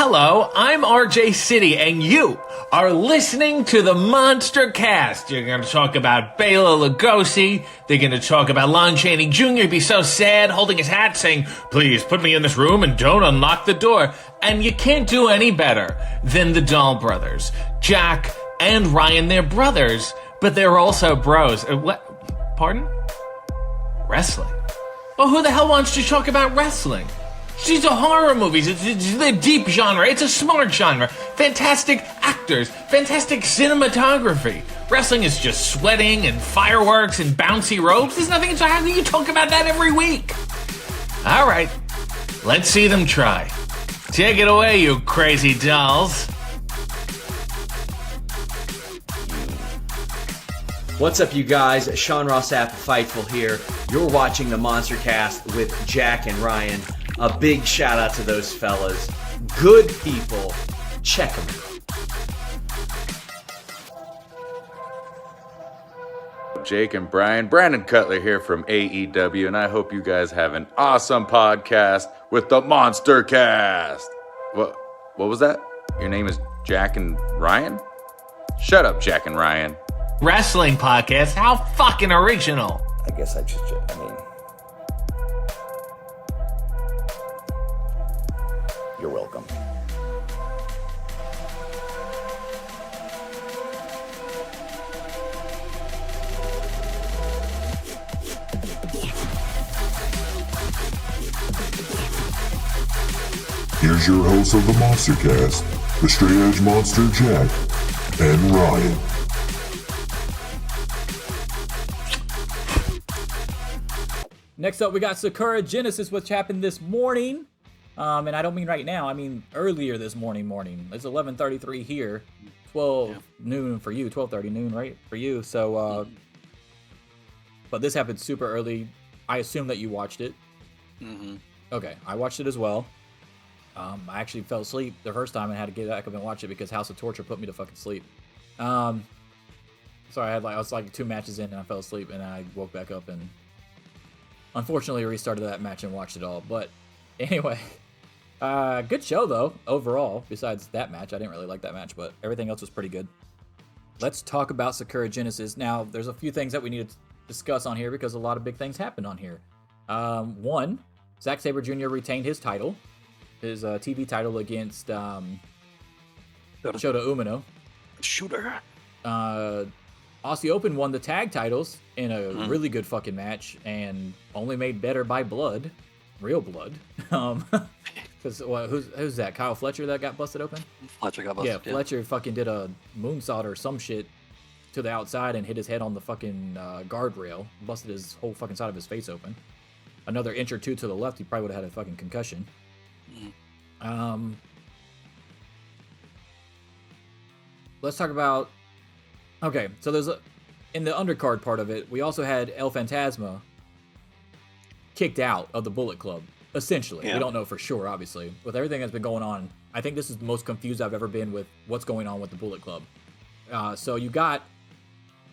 Hello, I'm RJ City, and you are listening to the MonsterCast. You're going to talk about Bela Lugosi. They're going to talk about Lon Chaney Jr. be so sad, holding his hat, saying, "Please put me in this room and don't unlock the door." And you can't do any better than the Dahl brothers. Jack and Ryan, they're brothers, but they're also bros. What? Pardon? Wrestling. Well, who the hell wants to talk about wrestling? These are horror movies. It's a deep genre. It's a smart genre. Fantastic actors. Fantastic cinematography. Wrestling is just sweating and fireworks and bouncy ropes. There's nothing. How can you talk about that every week? All right. Let's see them try. Take it away, you crazy dolls. What's up, you guys? Sean Ross Sapp, Fightful here. You're watching the MonsterCast with Jack and Ryan. A big shout out to those fellas. Good people. Check them out. Jake and Brian. Brandon Cutler here from AEW, and I hope you guys have an awesome podcast with the MonsterCast. What was that? Your name is Jack and Ryan? Shut up, Jack and Ryan. Wrestling podcast? How fucking original. I mean, you're welcome. Here's your host of the MonsterCast, the Straight Edge Monster Jack and Ryan. Next up, we got Sakura Genesis, which happened this morning. And I don't mean right now, I mean earlier this morning. It's 11:33 here, 12 noon for you, 12:30 noon, right, for you. So, but this happened super early. I assume that you watched it. Mm-hmm. Okay, I watched it as well. I actually fell asleep the first time and had to get back up and watch it because House of Torture put me to fucking sleep. Sorry, I was like 2 matches in and I fell asleep and I woke back up and unfortunately restarted that match and watched it all. But anyway, good show though overall. Besides that match, I didn't really like that match, but everything else was pretty good. Let's talk about Sakura Genesis. Now, there's a few things that we need to discuss on here because a lot of big things happened on here. One, Zack Sabre Jr. retained his title, his TV title against Shota Umino. Shooter. Aussie Open won the tag titles in a really good fucking match and only made better by blood. Real blood. Because who's that? Kyle Fletcher that got busted open? Fletcher got busted. Yeah, Fletcher fucking did a moonsault or some shit to the outside and hit his head on the fucking guardrail. Busted his whole fucking side of his face open. Another inch or two to the left, he probably would have had a fucking concussion. Let's talk about... Okay, so there's in the undercard part of it, we also had El Fantasma kicked out of the Bullet Club, essentially. Yeah. We don't know for sure, obviously. With everything that's been going on, I think this is the most confused I've ever been with what's going on with the Bullet Club. So you got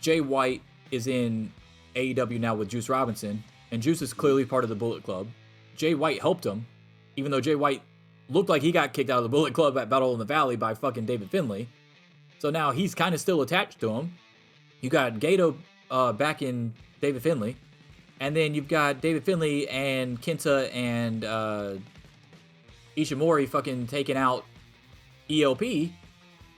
Jay White is in AEW now with Juice Robinson, and Juice is clearly part of the Bullet Club. Jay White helped him, even though Jay White looked like he got kicked out of the Bullet Club at Battle in the Valley by fucking David Finlay. So now he's kind of still attached to him. You got Gato back in David Finlay. And then you've got David Finlay and Kenta and Ishimori fucking taking out ELP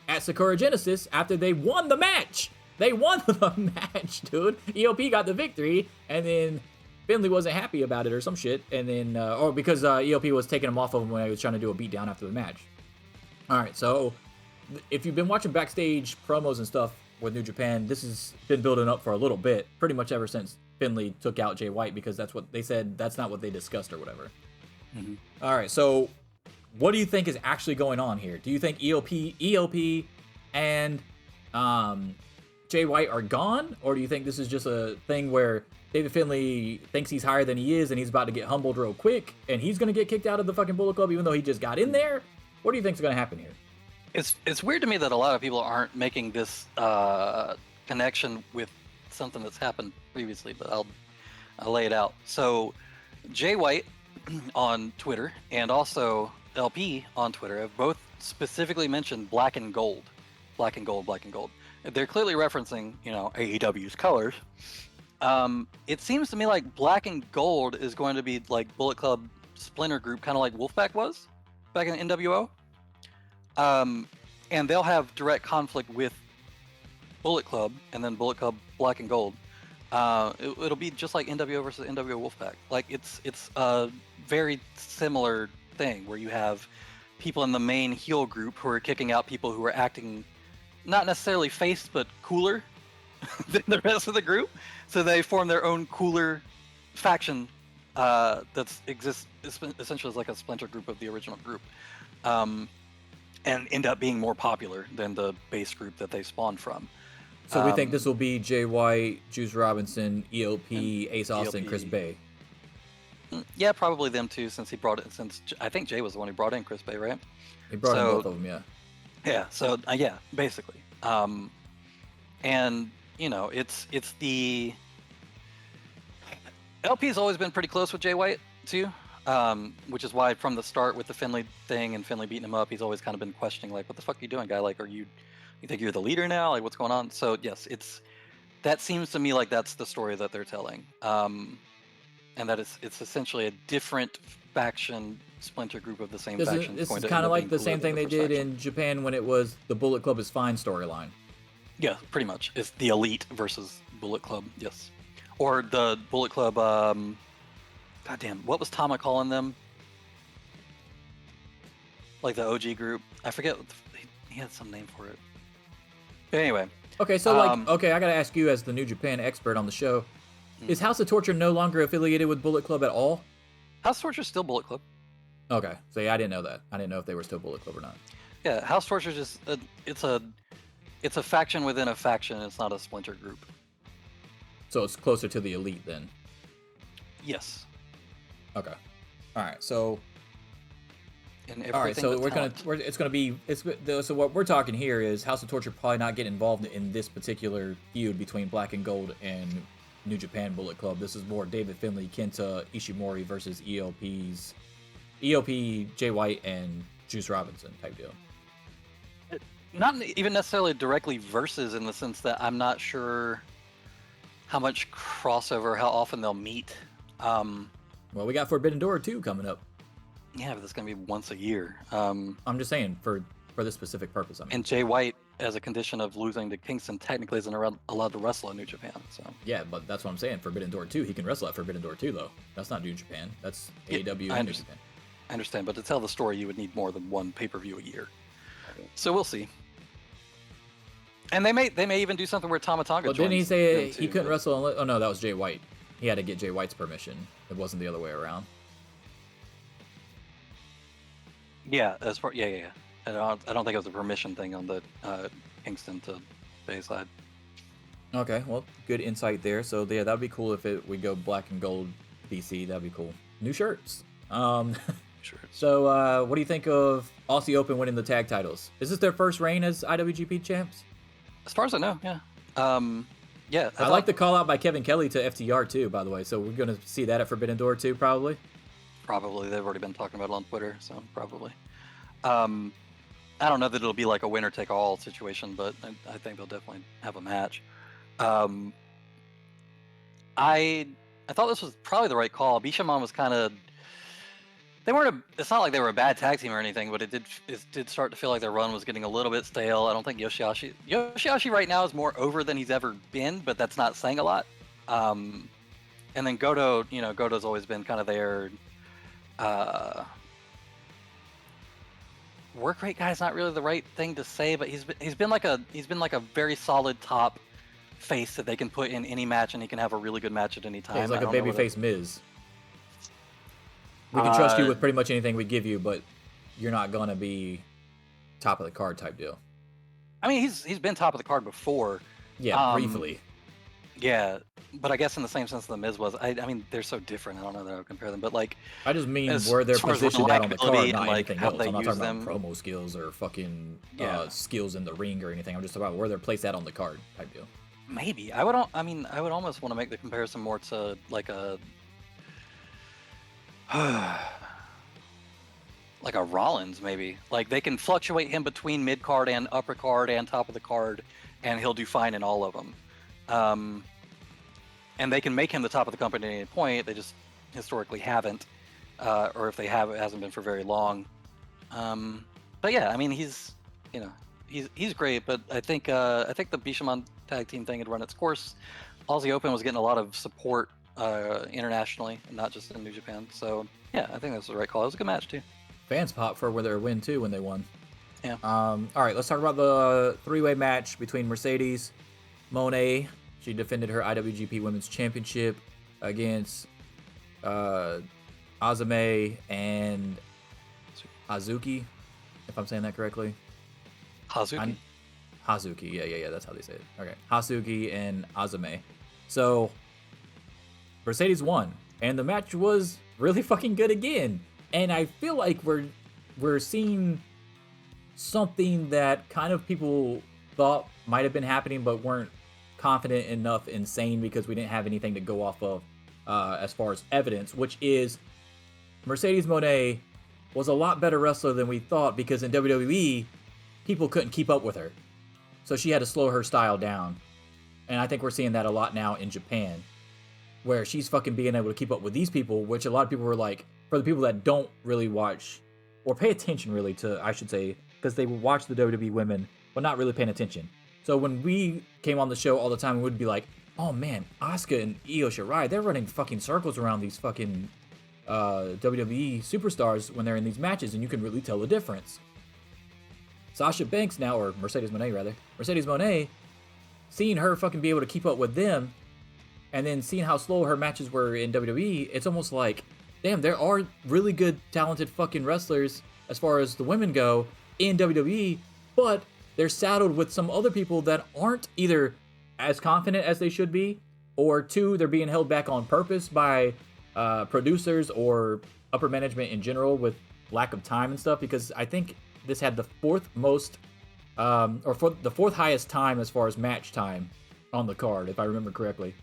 at Sakura Genesis after they won the match. They won the match, dude. ELP got the victory, and then Finlay wasn't happy about it or some shit. And then, or because ELP was taking him off of him when he was trying to do a beatdown after the match. All right, so... if you've been watching backstage promos and stuff with New Japan, this has been building up for a little bit, pretty much ever since Finlay took out Jay White, because that's what they said, that's not what they discussed or whatever. All right, so what do you think is actually going on here? Do you think ELP and Jay White are gone, or do you think this is just a thing where David Finlay thinks he's higher than he is and he's about to get humbled real quick and he's going to get kicked out of the fucking Bullet Club even though he just got in there? What do you think is going to happen here? It's weird to me that a lot of people aren't making this connection with something that's happened previously, but I'll lay it out. So Jay White on Twitter and also LP on Twitter have both specifically mentioned black and gold. Black and gold, black and gold. They're clearly referencing, AEW's colors. It seems to me like black and gold is going to be like Bullet Club splinter group, kind of like Wolfpack was back in NWO. And they'll have direct conflict with Bullet Club, and then Bullet Club black and gold. It'll be just like NWO versus NWO Wolfpack. Like it's a very similar thing where you have people in the main heel group who are kicking out people who are acting not necessarily face but cooler than the rest of the group. So they form their own cooler faction that exists essentially as like a splinter group of the original group. And end up being more popular than the base group that they spawned from. So we think this will be Jay White, Juice Robinson, ELP, Ace Austin, ELP. Chris Bay. Yeah, probably them too, since he brought it. Since I think Jay was the one who brought in Chris Bay, right? He brought in both of them, yeah. Yeah. So yeah, basically. And it's the LP's always been pretty close with Jay White too. Which is why from the start with the Finley thing and Finley beating him up, he's always kind of been questioning, like, what the fuck are you doing, guy? Like, you think you're the leader now? Like, what's going on? So yes, that seems to me like that's the story that they're telling. And that it's essentially a different faction splinter group of the same faction. This is kind of like the same thing they did in Japan when it was the Bullet Club is Fine storyline. Yeah, pretty much. It's the Elite versus Bullet Club, yes. Or the Bullet Club, goddamn, what was Tama calling them? Like the OG group? I forget. He had some name for it. But anyway. Okay, so I gotta ask you as the New Japan expert on the show, is House of Torture no longer affiliated with Bullet Club at all? House of Torture is still Bullet Club. Okay, so yeah, I didn't know that. I didn't know if they were still Bullet Club or not. Yeah, House of Torture is just it's a faction within a faction. It's not a splinter group. So it's closer to the Elite then. Yes. Okay. All right. So. And all right. So so what we're talking here is House of Torture probably not getting involved in this particular feud between Black and Gold and New Japan Bullet Club. This is more David Finlay, Kenta Ishimori versus ELP, Jay White, and Juice Robinson type deal. Not even necessarily directly versus in the sense that I'm not sure how much crossover, how often they'll meet. Well, we got Forbidden Door 2 coming up. Yeah, but that's going to be once a year. I'm just saying, for this specific purpose. I mean. And Jay White, as a condition of losing to Kingston, technically isn't allowed to wrestle in New Japan. So yeah, but that's what I'm saying. Forbidden Door 2, he can wrestle at Forbidden Door 2, though. That's not New Japan. That's AEW and New Japan. I understand, but to tell the story, you would need more than one pay-per-view a year. So we'll see. And they may even do something where Tama Tonga joins. But didn't he say he couldn't wrestle unless... Oh, no, that was Jay White. He had to get Jay White's permission. It wasn't the other way around. Yeah, yeah. I don't think it was a permission thing on the Kingston to Bayside. Okay, well, good insight there. So yeah, that'd be cool if we go black and gold BC. That'd be cool. New shirts. Sure. So what do you think of Aussie Open winning the tag titles? Is this their first reign as IWGP champs? As far as I know, yeah. Yeah. I like the call out by Kevin Kelly to FTR too, by the way. So we're gonna see that at Forbidden Door too, probably. Probably. They've already been talking about it on Twitter, so probably. I don't know that it'll be like a winner take all situation, but I think they'll definitely have a match. I thought this was probably the right call. Bishamon was kind of. They weren't. It's not like they were a bad tag team or anything, but it did start to feel like their run was getting a little bit stale. I don't think Yoshihashi right now is more over than he's ever been, but that's not saying a lot. And then Goto, Goto's always been kind of their work rate guy is not really the right thing to say, but he's been like a very solid top face that they can put in any match, and he can have a really good match at any time. Yeah, he's like a babyface Miz. We can trust you with pretty much anything we give you, but you're not gonna be top of the card type deal. I mean, he's been top of the card before. Yeah, briefly. Yeah, but I guess in the same sense the Miz was. I mean, they're so different. I don't know that I would compare them, but like. I just mean where they're positioned out on the card, not anything else. I'm not talking about promo skills or fucking skills in the ring or anything. I'm just talking about where they're placed out on the card type deal. Maybe I would almost want to make the comparison more to like a. like a Rollins maybe. Like they can fluctuate him between mid card and upper card and top of the card, and he'll do fine in all of them. And they can make him the top of the company at any point. They just historically haven't, or if they have, it hasn't been for very long. But yeah, I mean he's great. But I think the Bishamon tag team thing had run its course. Aussie Open was getting a lot of support internationally, and not just in New Japan. So yeah, I think that's the right call. It was a good match too. Fans popped for their win too when they won. Yeah. All right, let's talk about the three-way match between Mercedes Moné. She defended her IWGP Women's Championship against Azumi and Hazuki, if I'm saying that correctly. Hazuki. Hazuki, yeah, that's how they say it. Okay, Hazuki and Azumi. So Mercedes won, and the match was really fucking good again. And I feel like we're seeing something that kind of people thought might have been happening, but weren't confident enough in saying because we didn't have anything to go off of as far as evidence, which is Mercedes Moné was a lot better wrestler than we thought, because in WWE, people couldn't keep up with her. So she had to slow her style down. And I think we're seeing that a lot now in Japan, where she's fucking being able to keep up with these people, which a lot of people were like, for the people that don't really watch, or pay attention really to, I should say, because they watch the WWE women, but not really paying attention. So when we came on the show all the time, we would be like, oh man, Asuka and Io Shirai, they're running fucking circles around these fucking WWE superstars when they're in these matches, and you can really tell the difference. Sasha Banks now, or Mercedes Moné, seeing her fucking be able to keep up with them, and then seeing how slow her matches were in WWE, it's almost like, damn, there are really good, talented fucking wrestlers as far as the women go in WWE, but they're saddled with some other people that aren't either as confident as they should be, or two, they're being held back on purpose by producers or upper management in general with lack of time and stuff, because I think this had the fourth highest time as far as match time on the card, if I remember correctly.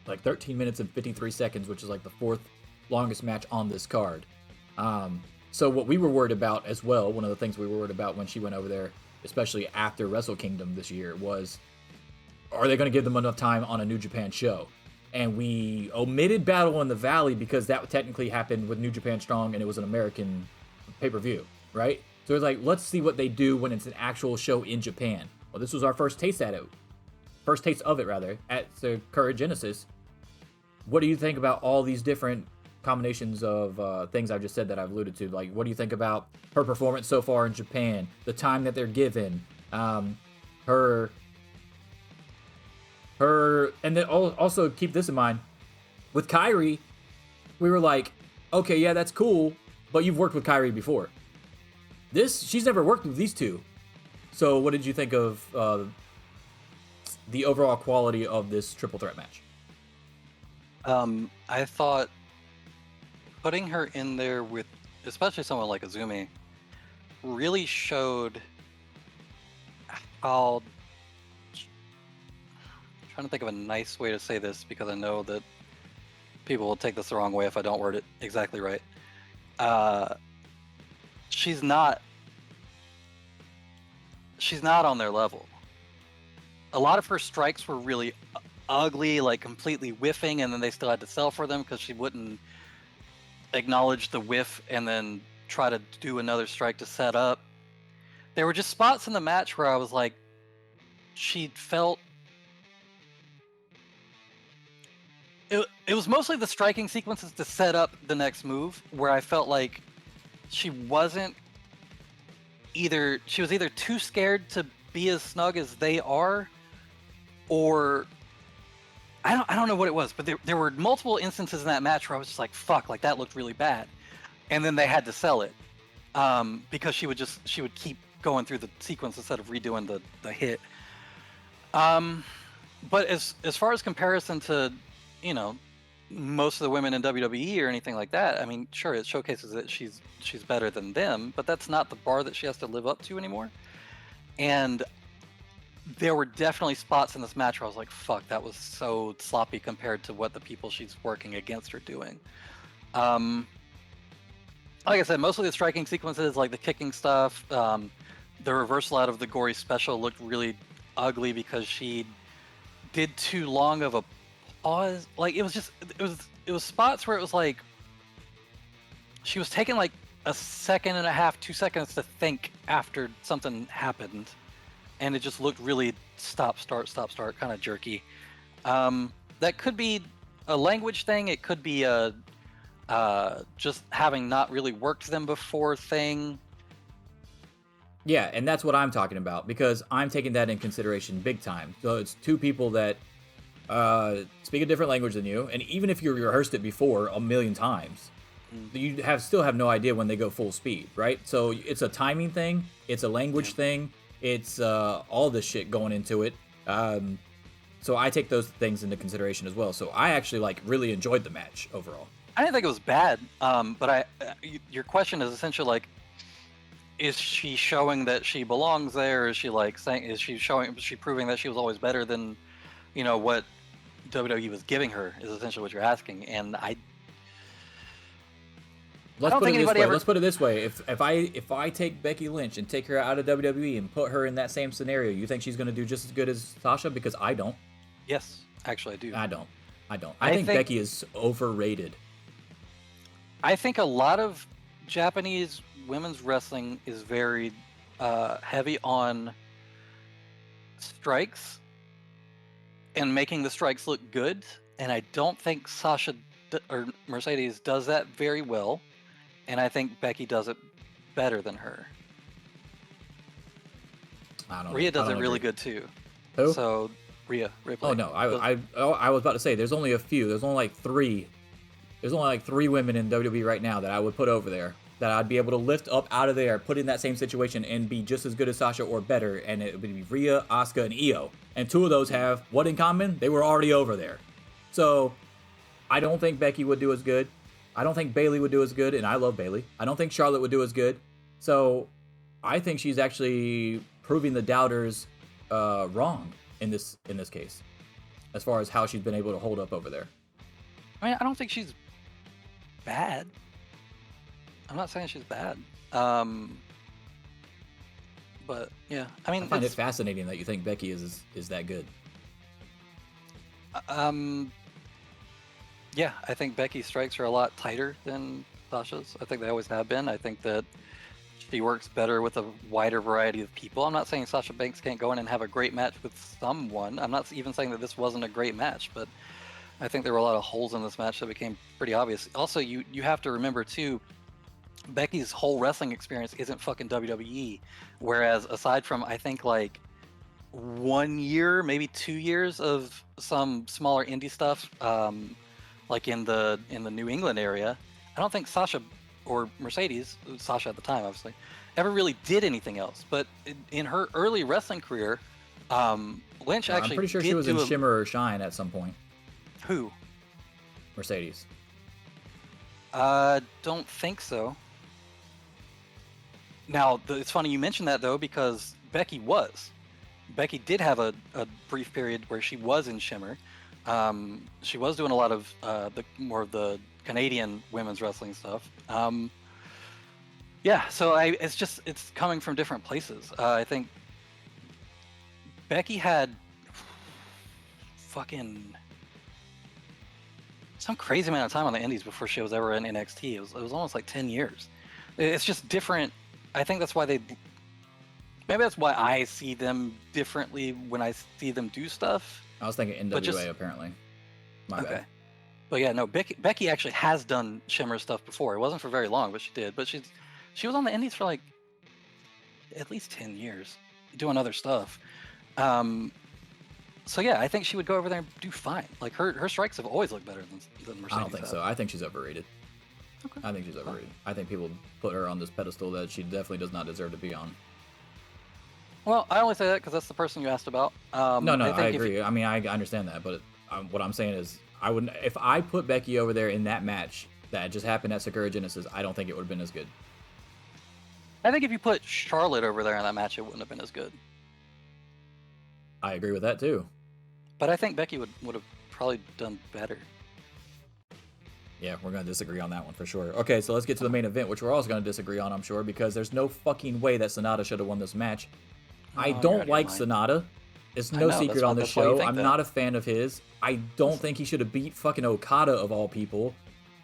Like 13 minutes and 53 seconds, which is like the fourth longest match on this card. So what we were worried about as well, one of the things we were worried about when she went over there, especially after Wrestle Kingdom this year, was, are they going to give them enough time on a New Japan show? And we omitted Battle in the Valley because that technically happened with New Japan Strong, and it was an American pay-per-view, right? So it's like, let's see what they do when it's an actual show in Japan. Well, this was our first taste of it, at Sakura Genesis. What do you think about all these different combinations of things I've just said that I've alluded to? Like, what do you think about her performance so far in Japan, the time that they're given, her, and then also keep this in mind, with Kairi, we were like, okay, yeah, that's cool, but you've worked with Kairi before. She's never worked with these two. So what did you think of the overall quality of this triple threat match? I thought putting her in there with, especially someone like Azumi, really showed how, I'm trying to think of a nice way to say this, because I know that people will take this the wrong way if I don't word it exactly right. She's not on their level. A lot of her strikes were really ugly, like completely whiffing, and then they still had to sell for them because she wouldn't acknowledge the whiff and then try to do another strike to set up. There were just spots in the match where I was like, she felt... It was mostly the striking sequences to set up the next move, where I felt like she was either too scared to be as snug as they are, or I don't know what it was, but there were multiple instances in that match where I was just like, fuck, like that looked really bad. And then they had to sell it because she would keep going through the sequence instead of redoing the hit. But as far as comparison to, most of the women in WWE or anything like that, I mean, sure, it showcases that she's better than them, but that's not the bar that she has to live up to anymore. And there were definitely spots in this match where I was like, fuck, that was so sloppy compared to what the people she's working against are doing. like I said, most of the striking sequences, like the kicking stuff, the reversal out of the gory special looked really ugly because she did too long of a pause. Like it was spots where it was like she was taking like a second and a half, 2 seconds to think after something happened, and it just looked really stop, start, kind of jerky. That could be a language thing. It could be a just having not really worked them before thing. Yeah, and that's what I'm talking about, because I'm taking that in consideration big time. So it's two people that speak a different language than you, and even if you rehearsed it before a million times, you still have no idea when they go full speed, right? So it's a timing thing, it's a language thing, it's all this shit going into it. So I take those things into consideration as well. So I actually really enjoyed the match overall. I didn't think it was bad, but your question is essentially like, is she showing that she belongs there? Is she saying, is she proving that she was always better than, what WWE was giving her? Is essentially what you're asking. And Let's put it this way. If I take Becky Lynch and take her out of WWE and put her in that same scenario, you think she's going to do just as good as Sasha? Because I don't. Yes, actually I do. I don't. I think Becky is overrated. I think a lot of Japanese women's wrestling is very heavy on strikes and making the strikes look good, and I don't think Sasha or Mercedes does that very well, and I think Becky does it better than her. Rhea does it really good too. Who? So Rhea Ripley. Oh no, I was about to say there's only a few. There's only like three. There's only like 3 women in WWE right now that I would put over there, that I'd be able to lift up out of there, put in that same situation, and be just as good as Sasha or better, and it would be Rhea, Asuka, and Io. And 2 of those have what in common? They were already over there. So I don't think Becky would do as good. I don't think Bayley would do as good, and I love Bayley. I don't think Charlotte would do as good. So I think she's actually proving the doubters wrong in this case, as far as how she's been able to hold up over there. I mean, I don't think she's bad. I'm not saying she's bad. But yeah, I mean, I find it fascinating that you think Becky is that good. Yeah, I think Becky's strikes are a lot tighter than Sasha's. I think they always have been. I think that she works better with a wider variety of people. I'm not saying Sasha Banks can't go in and have a great match with someone. I'm not even saying that this wasn't a great match, but I think there were a lot of holes in this match that became pretty obvious. Also, you have to remember too, Becky's whole wrestling experience isn't fucking WWE. Whereas aside from, I think, like 1 year, maybe 2 years of some smaller indie stuff, like in the New England area, I don't think Sasha or Mercedes, Sasha at the time obviously, ever really did anything else. But in her early wrestling career, Lynch actually I'm pretty sure did she was in Shimmer or Shine at some point. Who? Mercedes. Don't think so. Now, it's funny you mentioned that, though, because Becky Becky did have a brief period where she was in Shimmer. She was doing a lot of more of the Canadian women's wrestling stuff. Yeah, so it's coming from different places. I think Becky had fucking some crazy amount of time on the indies before she was ever in NXT. It was almost like 10 years. It's just different. I think that's why maybe that's why I see them differently when I see them do stuff. I was thinking NWA apparently. My bad. But yeah, no, Becky actually has done Shimmer stuff before. It wasn't for very long, but she did. But she was on the indies for like at least 10 years doing other stuff. So yeah, I think she would go over there and do fine. Like her strikes have always looked better than Mercedes. I don't think so. I think she's overrated. Okay. I think she's overrated. I think people put her on this pedestal that she definitely does not deserve to be on. Well, I only say that because that's the person you asked about. No, I agree. I mean, I understand that, but what I'm saying is, I wouldn't. If I put Becky over there in that match that just happened at Sakura Genesis, I don't think it would have been as good. I think if you put Charlotte over there in that match, it wouldn't have been as good. I agree with that too. But I think Becky would have probably done better. Yeah, we're going to disagree on that one for sure. Okay, so let's get to the main event, which we're also going to disagree on, I'm sure, because there's no fucking way that Sanada should have won this match. I you're out don't of your like mind. Sanada. It's no know, secret that's why- on the that's why you show. think I'm that. not a fan of his. I don't think he should have beat fucking Okada of all people.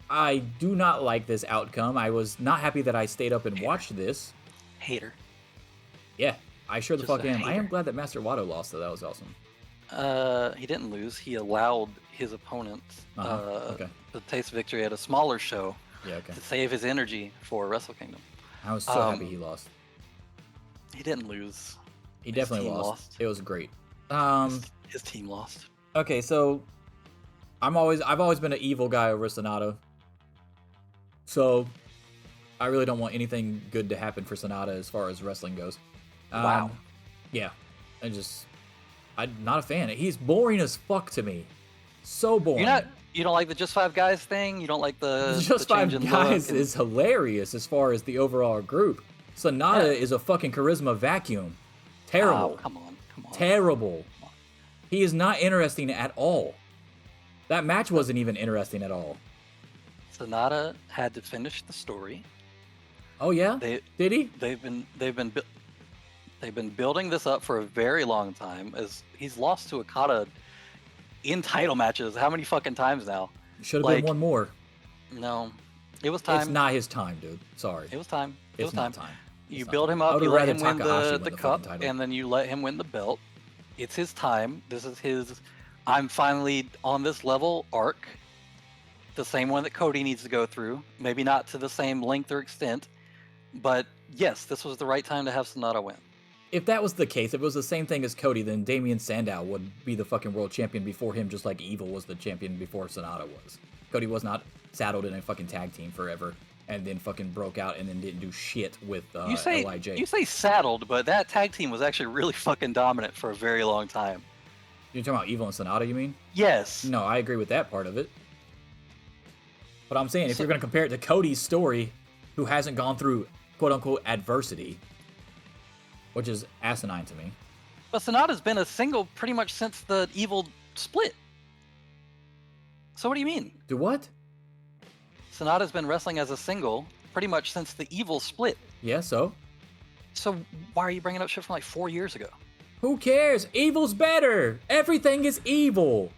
I do not like this outcome. I was not happy that I stayed up and watched this. Hater. Yeah, I sure the Just fuck a am. I am hater. glad that Master Wado lost, though. That was awesome. He didn't lose. He allowed his opponent Okay. to taste victory at a smaller show Yeah, okay. to save his energy for Wrestle Kingdom. I was so happy he lost. He didn't lose. He definitely team lost. lost. It was great. His team lost. Okay, so I've always been an evil guy over Sanada. So I really don't want anything good to happen for Sanada as far as wrestling goes. Wow. Yeah. I'm not a fan. He's boring as fuck to me. So boring. You don't like the Just Five Guys thing? You don't like the Just the Five change in Guys look and- is hilarious as far as the overall group. Sanada Yeah. is a fucking charisma vacuum. Terrible. Oh, come on. Terrible. He is not interesting at all. That match wasn't even interesting at all. Sanada had to finish the story. Oh yeah? Did he? They've been building this up for a very long time. As he's lost to Okada in title matches. How many fucking times now? Should have been Like, one more. No, it was time. It's not his time, dude. Sorry. It was time. It It's was not time. time. You It's not build time. him I up. would've You let rather him win Takahashi the win the cup, fucking title. and then you let him win the belt. It's his time. This is his. I'm finally on this level arc. The same one that Cody needs to go through. Maybe not to the same length or extent, but yes, this was the right time to have Sanada win. If that was the case, if it was the same thing as Cody, then Damien Sandow would be the fucking world champion before him, just like Evil was the champion before Sanada was. Cody was not saddled in a fucking tag team forever, and then fucking broke out and then didn't do shit with You say LIJ. you say saddled, but that tag team was actually really fucking dominant for a very long time. You're talking about Evil and Sanada, you mean? Yes. No, I agree with that part of it. But I'm saying, if you're going to compare it to Cody's story, who hasn't gone through quote-unquote adversity, which is asinine to me. But Sanada's been a single pretty much since the Evil split. So what do you mean? Do what? Sanada's been wrestling as a single pretty much since the Evil split. Yeah, so? So why are you bringing up shit from like 4 years ago? Who cares? Evil's better! Everything is evil!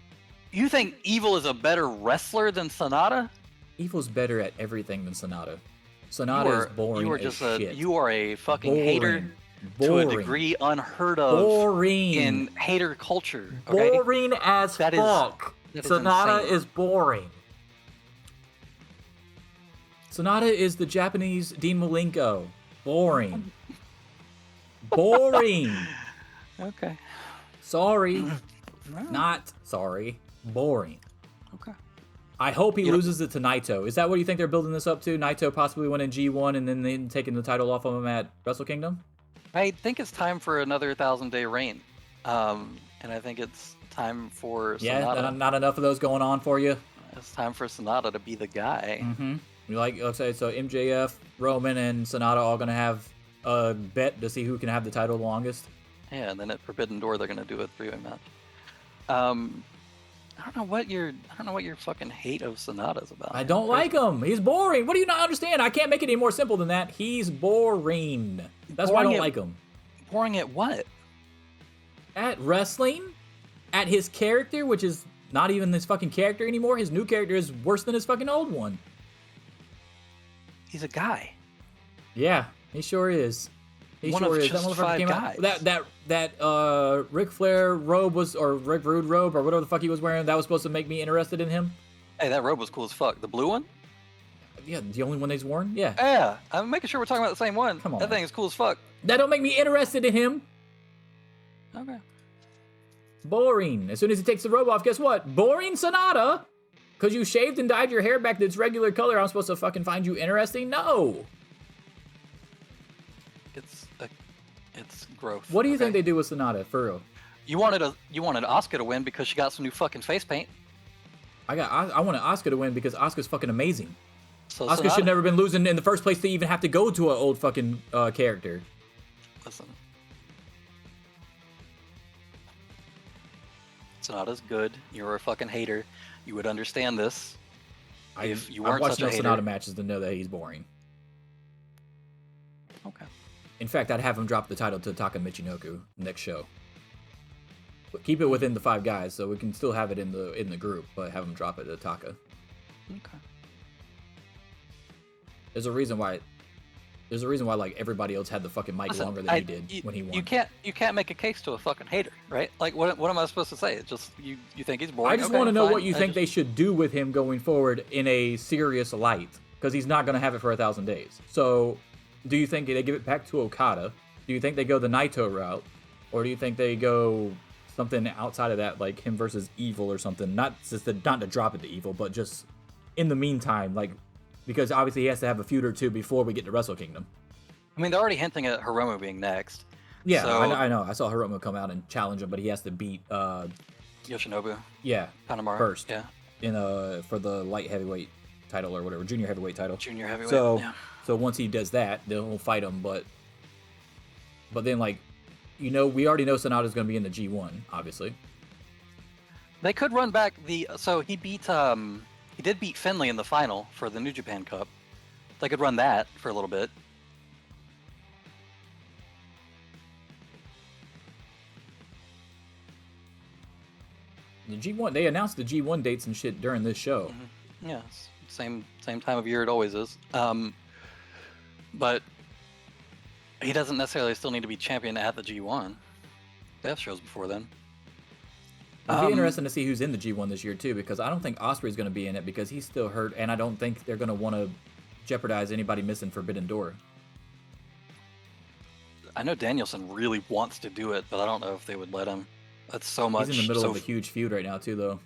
You think Evil is a better wrestler than Sanada? Evil's better at everything than Sonata. Sonata is boring You are as just shit. you are a fucking Boring. hater Boring. to a degree unheard of Boring. in hater culture. Okay? Boring as That is- fuck. that is Sonata insane. is boring. Sonata is the Japanese Dean Malenko. Boring. Boring. Okay. Sorry. Not sorry. Boring. Okay. I hope he You know- loses it to Naito. Is that what you think they're building this up to? Naito possibly winning G1 and then taking the title off of him at Wrestle Kingdom? I think it's time for another 1,000-day reign. And I think it's time for Yeah, Sanada. not enough of those going on for you? It's time for Sanada to be the guy. Mm-hmm. You like, let's say, so MJF, Roman, and Sonata all going to have a bet to see who can have the title the longest? Yeah, and then at Forbidden Door they're gonna do a 3-way match. I don't know what your fucking hate of Sonata's about. I don't like him. He's boring. What do you not understand? I can't make it any more simple than that. He's boring. That's why I don't Boring at- like him. Boring at what? At wrestling, at his character, which is not even his fucking character anymore. His new character is worse than his fucking old one. He's a guy. Yeah, he sure is. He One sure of is. just That motherfucker five came out. guys. That Ric Flair robe was, or Rick Rude robe, or whatever the fuck he was wearing. That was supposed to make me interested in him. Hey, that robe was cool as fuck. The blue one? Yeah, the only one he's worn. Yeah, Yeah, I'm making sure we're talking about the same one. Come on. That thing is cool as fuck. that don't make me interested in him. Okay. Boring. As soon as he takes the robe off, guess what? Boring Sonata. Because you shaved and dyed your hair back to its regular color, I'm supposed to fucking find you interesting? No. It's growth. What do you think okay? they do with Sonata, for real? You wanted Asuka to win because she got some new fucking face paint. I wanted Asuka to win because Asuka's fucking amazing. So Asuka Sonata, should never been losing in the first place to even have to go to an old fucking character. Listen. Sonata's good. You're a fucking hater. You would understand this. If you I've weren't watched such a enough hater. Sanada matches to know that he's boring. Okay. In fact, I'd have him drop the title to Taka Michinoku next show. But keep it within the 5 guys, so we can still have it in the group, but have him drop it to Taka. Okay. There's a reason why like everybody else had the fucking mic Listen, longer than he did when he won. You can't make a case to a fucking hater, right? Like, what am I supposed to say? It's just you think he's boring. I just Okay, want to know fine. what you think they should do with him going forward in a serious light, because he's not going to have it for 1,000 days. So, do you think they give it back to Okada? Do you think they go the Naito route, or do you think they go something outside of that, like him versus Evil or something? Not to drop it to Evil, but just in the meantime, like, because obviously he has to have a feud or two before we get to Wrestle Kingdom. I mean, they're already hinting at Hiromu being next. Yeah, so, I know. I saw Hiromu come out and challenge him, but he has to beat Yoshinobu Kanemaru first. in for the light heavyweight title or whatever, junior heavyweight title. Junior heavyweight. So once he does that, then we'll fight him. But then, like, we already know Sanada's going to be in the G1, obviously. They could run back so he did beat Finlay in the final for the New Japan Cup. They could run that for a little bit. The G1, they announced the G1 dates and shit during this show. Mm-hmm. Yeah, same time of year it always is. But he doesn't necessarily still need to be champion at the G1. They have shows before then. It'll be interesting to see who's in the G1 this year too, because I don't think Osprey's going to be in it because he's still hurt, and I don't think they're going to want to jeopardize anybody missing Forbidden Door. I know Danielson really wants to do it, but I don't know if they would let him. That's so much. He's in the middle of a huge feud right now too, though.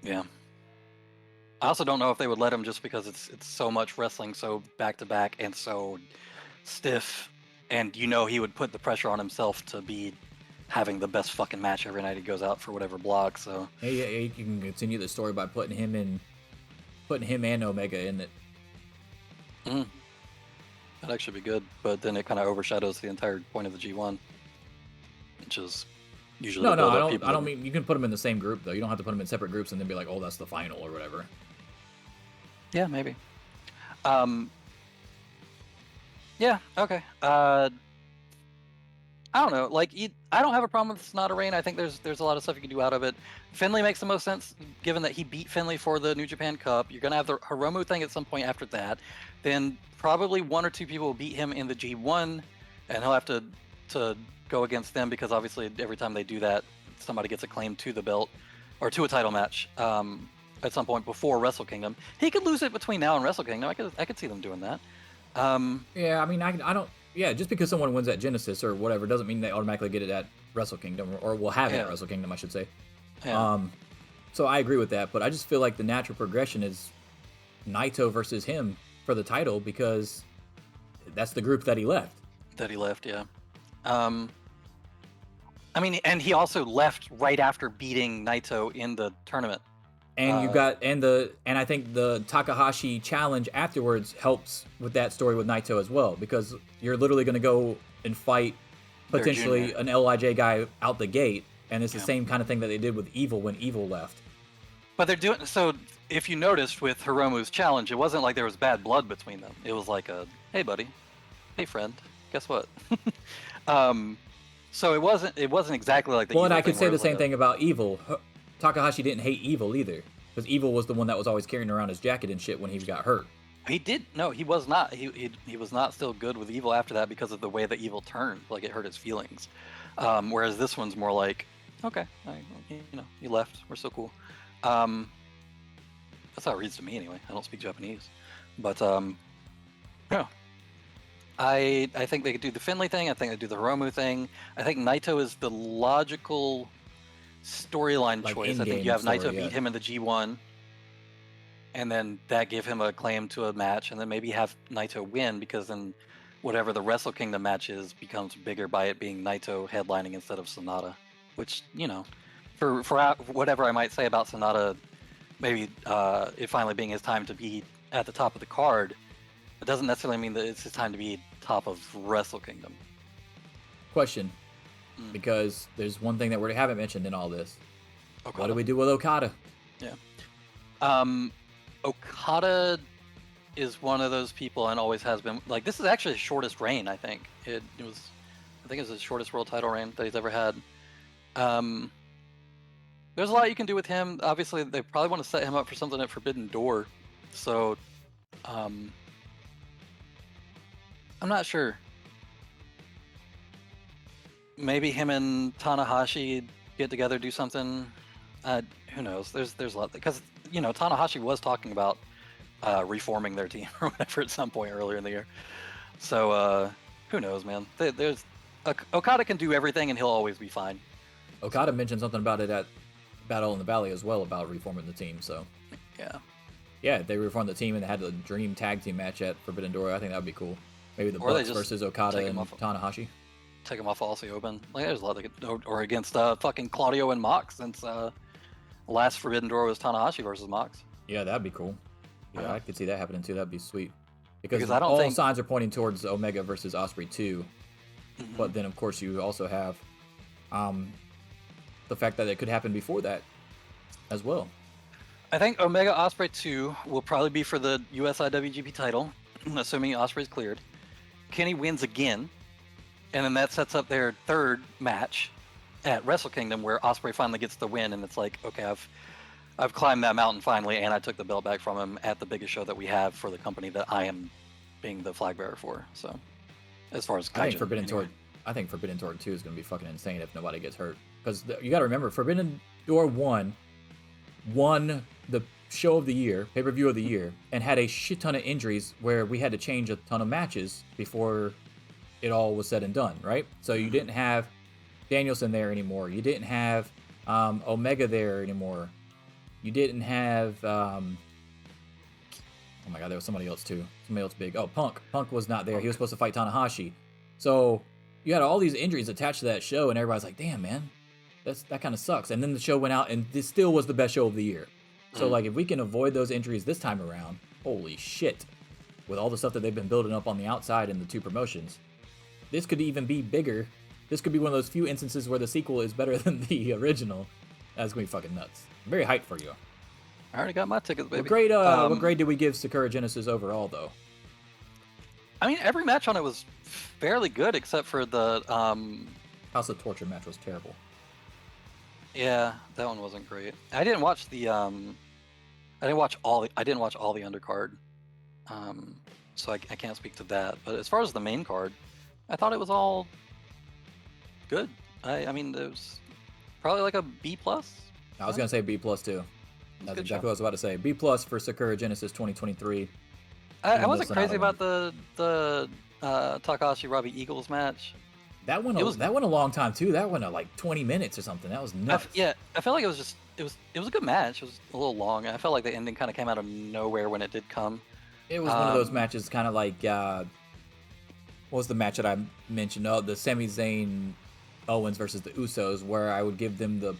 Yeah. I also don't know if they would let him just because it's so much wrestling, so back to back and so stiff, and he would put the pressure on himself to be having the best fucking match every night he goes out for whatever block. So hey, you can continue the story by putting him and Omega in it. That'd actually be good, but then it kind of overshadows the entire point of the G1, which is usually No, I don't mean you can put them in the same group though. You don't have to put them in separate groups and then be like, oh, that's the final or whatever. Yeah, maybe. Yeah, okay. I don't know. Like, I don't have a problem with Sonata Reign. I think there's a lot of stuff you can do out of it. Finlay makes the most sense, given that he beat Finlay for the New Japan Cup. You're gonna have the Hiromu thing at some point after that. Then probably 1 or 2 people will beat him in the G1, and he'll have to go against them because obviously every time they do that, somebody gets a claim to the belt or to a title match at some point before Wrestle Kingdom. He could lose it between now and Wrestle Kingdom. I could see them doing that. Yeah, I mean, I don't. Yeah, just because someone wins at Genesis or whatever doesn't mean they automatically get it at Wrestle Kingdom, or will have it at Wrestle Kingdom, I should say. Yeah. So I agree with that, but I just feel like the natural progression is Naito versus him for the title because that's the group that he left. Yeah. I mean, and he also left right after beating Naito in the tournament. And you got and I think the Takahashi challenge afterwards helps with that story with Naito as well, because you're literally going to go and fight potentially an LIJ guy out the gate, and it's the same kind of thing that they did with Evil when Evil left. But they're doing so. If you noticed with Hiromu's challenge, it wasn't like there was bad blood between them. It was like a, hey buddy, hey friend, guess what? So it wasn't exactly like the. Well, and Evil I could thing say where the it was same like thing about Evil. Takahashi didn't hate Evil either, because Evil was the one that was always carrying around his jacket and shit when he got hurt. He did. No, he was not. He was not still good with Evil after that because of the way that Evil turned. Like, it hurt his feelings. Whereas this one's more like, okay, you left. We're still cool. That's how it reads to me anyway. I don't speak Japanese, but yeah. I think they could do the Finlay thing. I think they do the Hiromu thing. I think Naito is the logical storyline Like choice. I think in-game you have story, Naito yeah. beat him in the G1, and then that give him a claim to a match, and then maybe have Naito win, because then whatever the Wrestle Kingdom match is becomes bigger by it being Naito headlining instead of Sanada. Which, for whatever I might say about Sanada, maybe it finally being his time to be at the top of the card, it doesn't necessarily mean that it's his time to be top of Wrestle Kingdom. Question, because there's one thing that we haven't mentioned in all this. Okada. What do we do with Okada? Yeah. Okada is one of those people and always has been. Like, this is actually his shortest reign, I think. I think it was his shortest world title reign that he's ever had. There's a lot you can do with him. Obviously, they probably want to set him up for something at Forbidden Door. So, I'm not sure. Maybe him and Tanahashi get together, do something. Who knows? There's a lot, because Tanahashi was talking about reforming their team or whatever at some point earlier in the year. So who knows, man? Okada can do everything, and he'll always be fine. Okada mentioned something about it at Battle in the Valley as well, about reforming the team. So yeah, if they reformed the team and they had the dream tag team match at Forbidden Door, I think that would be cool. Maybe the Bucks versus Okada and Tanahashi. Take him off Aussie Open. Like, there's a lot or against fucking Claudio and Mox, since last Forbidden Door was Tanahashi versus Mox. Yeah, that'd be cool. Yeah, I could see that happening too. That'd be sweet. Because I don't all think signs are pointing towards Omega versus Ospreay 2. Mm-hmm. But then, of course, you also have the fact that it could happen before that as well. I think Omega Ospreay 2 will probably be for the US IWGP title, assuming Ospreay's cleared. Kenny wins again, and then that sets up their third match at Wrestle Kingdom, where Ospreay finally gets the win, and it's like, okay, I've climbed that mountain finally, and I took the belt back from him at the biggest show that we have for the company that I am being the flag bearer for. So, as far as I think Forbidden Door 2 is going to be fucking insane if nobody gets hurt. Because you got to remember, Forbidden Door 1 won the show of the year, pay-per-view of the year, and had a shit ton of injuries where we had to change a ton of matches before it all was said and done, right? So you didn't have Danielson there anymore. You didn't have Omega there anymore. You didn't have oh my god, there was somebody else too. Somebody else big. Oh, Punk. Punk was not there. He was supposed to fight Tanahashi. So you had all these injuries attached to that show, and everybody's like, damn, man, that kind of sucks. And then the show went out, and this still was the best show of the year. So like, if we can avoid those injuries this time around, holy shit. With all the stuff that they've been building up on the outside in the two promotions, this could even be bigger. This could be one of those few instances where the sequel is better than the original. That's going to be fucking nuts. I'm very hyped for you. I already got my tickets, baby. What grade did we give Sakura Genesis overall, though? I mean, every match on it was fairly good, except for the House of Torture match was terrible. Yeah, that one wasn't great. I didn't watch the I didn't watch all the undercard, so I can't speak to that. But as far as the main card, I thought it was all good. I mean, it was probably like a B plus. I was gonna say B plus too. That's exactly what I was about to say. B plus for Sakura Genesis 2023. I wasn't crazy about the Takahashi Robbie Eagles match. That went a long time too. That went like 20 minutes or something. That was nuts. I felt like it was a good match. It was a little long. I felt like the ending kind of came out of nowhere when it did come. It was one of those matches, kind of like what was the match that I mentioned? Oh, the Sami Zayn Owens versus the Usos, where I would give them the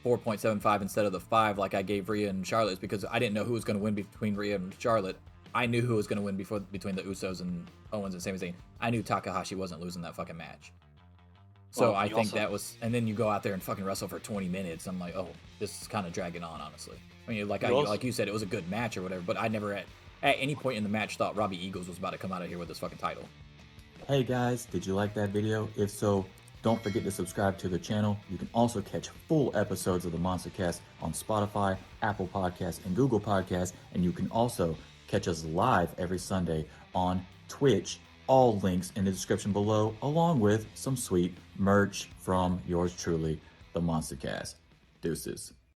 4.75 instead of the 5, like I gave Rhea and Charlotte, because I didn't know who was going to win between Rhea and Charlotte. I knew who was going to win between the Usos and Owens and Sami Zayn. I knew Takahashi wasn't losing that fucking match. So I think that was, and then you go out there and fucking wrestle for 20 minutes. I'm like, oh, this is kind of dragging on, honestly. I mean, like you said, it was a good match or whatever, but I never at any point in the match thought Robbie Eagles was about to come out of here with this fucking title. Hey guys, did you like that video? If so, don't forget to subscribe to the channel. You can also catch full episodes of the MonsterCast on Spotify, Apple Podcasts, and Google Podcasts. And you can also catch us live every Sunday on Twitch. All links in the description below, along with some sweet merch from yours truly, the MonsterCast. Deuces.